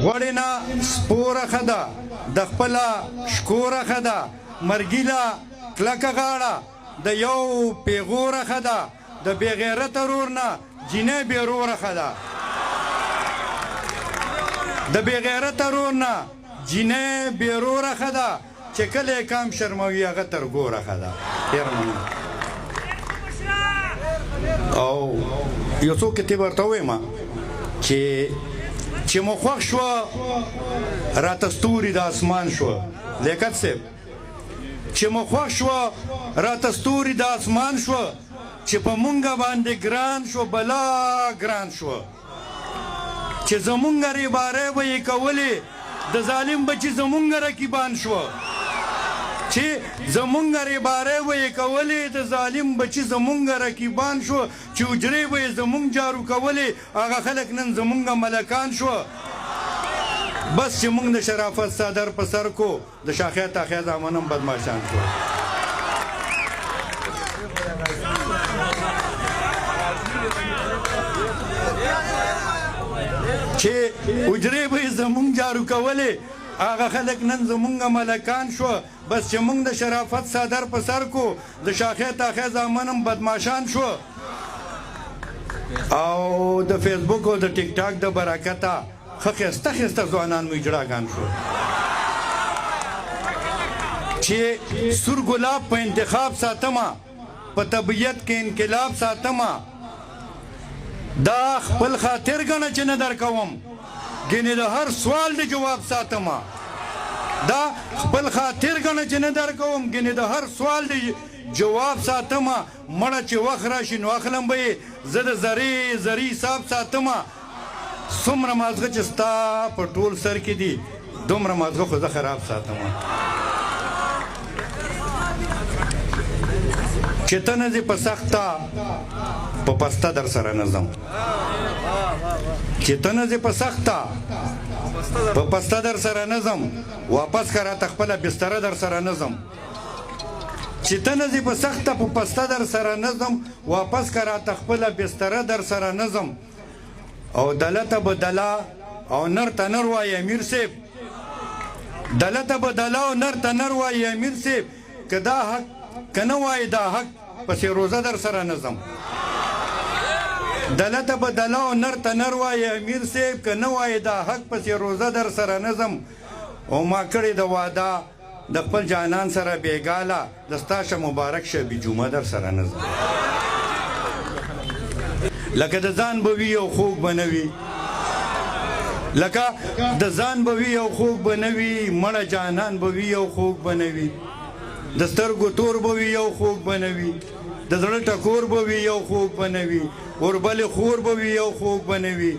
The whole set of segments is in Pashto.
غوړې نه سپوره ښه ده د خپله شکوره ښه ده مرګیله کلکه غاړه د یو پیغوره ښه ده د بې غیرته رور نه جینۍ بېروره ښه ده د بې غیرته رور نه جینۍ بېروره ښه ده چې کله یې کام شرموي هغه تر ګوره ښه ده ډېره مننه او یو څو کتې به ورته ووایم چې مو خوښ شوه راته ستوري د اسمان شوه لیاقت صاحب چې مو خوښ شوه راته ستوري د اسمان شوه چې په مونږه باندې ګران شو بلا ګران شوه چې زمونږ ریبارۍ به یې کولې د ظالم بچي زمونږ رقیبان شوه چې زمونږ ریبارۍ به یې کولې د ظالم بچي زمونږ رقیبان شو چې حجرې به یې زمونږ جارو کولې هغه خلک نن زمونږ ملکان شوه بس چې مونږ د شرافت څادر په سر کو د شاخیا تاخیا زامن هم بدماشان شو چې حجرې به یې زمونږ جارو کولې هغه خلک نن زمونږ ملکان شو بس چې مونږ د شرافت څادر په سر کو د شاخیا تاخیا زامن هم بدماشان شو او د فیسبوک او د ټیک ټاک د برکته ښه ښایسته ښایسته ځوانان مو اجراګان شو چې سور ګلاب په انتخاب ساتمه په طبیعت کې انقلاب ساتمه دا خپل خاطر ګڼه چې نه درکوم ګینې د هر سوال د جواب ساتمه دا خپل خاطر ګڼه چې نه درکوم ګینې د هر سوال د جواب ساتمه مړه چې وخت راشي نو اخلم به یې زه د زرې حساب ساتمه څومره مازغه چې ستا په ټول سر کې دي دومره مازغه خو زه خراب ساتمه چې ته نه ځې په سخته په پسته در سره نه ځم چې ته نه ځې په سخته په پسته در سره نه ځم واپس که راته خپله بستره در سره نه ځم چې ته نه ځې په سخته په پسته در سره نه ځم واپس که راته خپله بستره در سره نه ځم او دلته به دلا او نر ته نر وایي امیر صاحب دلته به دلا او نر ته نر وایي امیر صاحب که دا حق که نه وایي دا حق پسې روزه در سره نه ځم دلته به دلا او نر ته نر وایي امیر صاحب که نه وایي دا حق پسې روزه در سره نه ځم او ما کړې د واده د خپل جانان سره بېګاله د ستا شه مبارک شه بې جمعه در سره نه ځم لکه د ځان به وي او خوږ به نه وي لکه د ځان به وي او خوږ به نه وي مړه جانان به وي او خوږ به نه وي د سترګو تور به وي او خوږ به نه وي د زړه ټکور به وي او خوږ به نه وي اوربلې خور به وي او خوږ به نه وي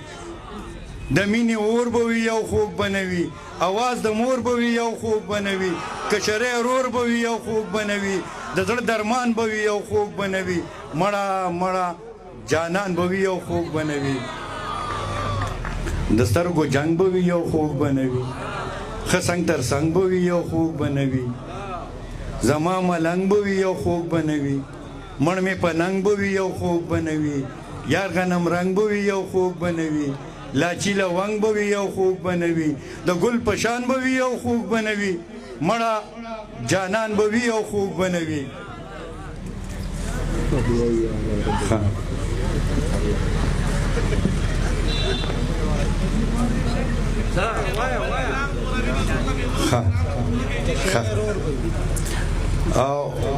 د مینې اور به وي او خوږ به نه وي اواز د مور به وي او خوږ به نه وي کشرۍ ورور به وي او خوږ به نه وي د زړه درمان به وي او خوږ به نه وي مړه جانان به وي او خوږ به نه وي د سترګو جنګ به وي او خوږ به نه وي ښه څنګ تر څنګ به وي او خوږ به نه وي زما ملنګ به وي او خوږ به نه وي مړ مې په ننګ به وي او خوږ به نه وي یار غنم رنګ به وي او خوږ به نه وي لاچي لونګ به وي او خوږ به نه وي د ګل په شان به وي او خوږ به نه وي مړه جانان به وي او خوږ به نه وي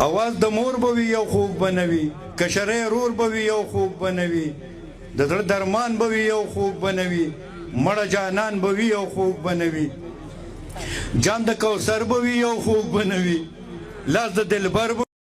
اواز د مور به وي او خوږ به نه وي کشرۍ ورور به وي او خوږ به نه وي د زړه درمان به وي او خوږ به نه وي مړه جانان به وي او خوږ به نه وي جام د کوثر به وي او خوږ به نه وي لاس د دلبر